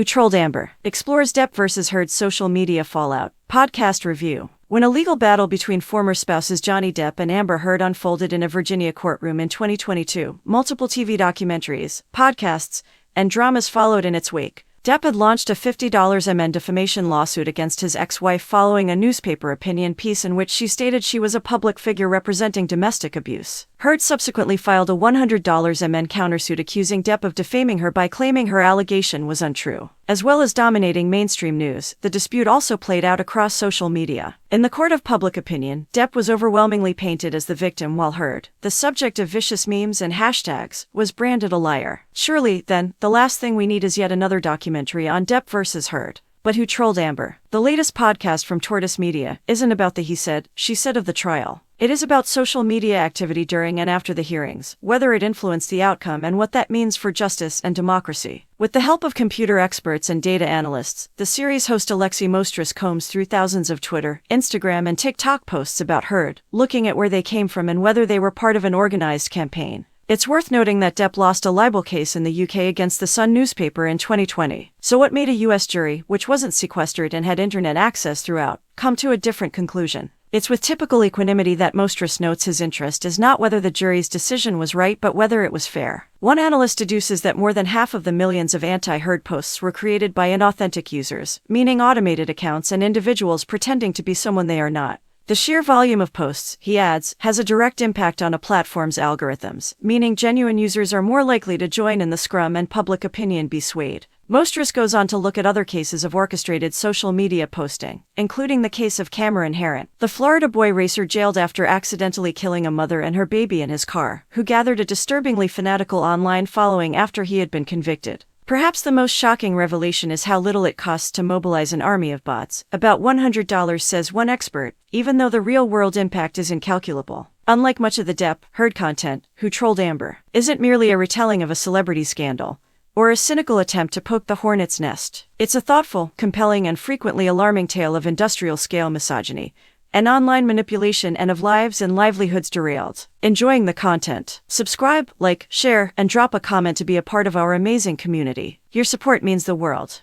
Who Trolled Amber? Explores Depp vs. Heard's social media fallout. Podcast review. When a legal battle between former spouses Johnny Depp and Amber Heard unfolded in a Virginia courtroom in 2022, multiple TV documentaries, podcasts, and dramas followed in its wake. Depp had launched a $50 defamation lawsuit against his ex-wife following a newspaper opinion piece in which she stated she was a public figure representing domestic abuse. Heard subsequently filed a $100 countersuit accusing Depp of defaming her by claiming her allegation was untrue. As well as dominating mainstream news, the dispute also played out across social media. In the court of public opinion, Depp was overwhelmingly painted as the victim while Heard, the subject of vicious memes and hashtags, was branded a liar. Surely, then, the last thing we need is yet another documentary on Depp vs. Heard. But who trolled Amber? The latest podcast from Tortoise Media isn't about the he said, she said of the trial. It is about social media activity during and after the hearings, whether it influenced the outcome and what that means for justice and democracy. With the help of computer experts and data analysts, the series host Alexi Mostris combs through thousands of Twitter, Instagram, and TikTok posts about Heard, looking at where they came from and whether they were part of an organized campaign. It's worth noting that Depp lost a libel case in the UK against the Sun newspaper in 2020. So what made a US jury, which wasn't sequestered and had internet access throughout, come to a different conclusion? It's with typical equanimity that Mostris notes his interest is not whether the jury's decision was right but whether it was fair. One analyst deduces that more than half of the millions of anti-Heard posts were created by inauthentic users, meaning automated accounts and individuals pretending to be someone they are not. The sheer volume of posts, he adds, has a direct impact on a platform's algorithms, meaning genuine users are more likely to join in the scrum and public opinion be swayed. Mostris goes on to look at other cases of orchestrated social media posting, including the case of Cameron Herron, the Florida boy racer jailed after accidentally killing a mother and her baby in his car, who gathered a disturbingly fanatical online following after he had been convicted. Perhaps the most shocking revelation is how little it costs to mobilize an army of bots, about $100, says one expert, even though the real-world impact is incalculable. Unlike much of the Depp, Heard content, Who Trolled Amber isn't merely a retelling of a celebrity scandal, or a cynical attempt to poke the hornet's nest. It's a thoughtful, compelling, and frequently alarming tale of industrial-scale misogyny, and online manipulation and of lives and livelihoods derailed. Enjoying the content? Subscribe, like, share, and drop a comment to be a part of our amazing community. Your support means the world.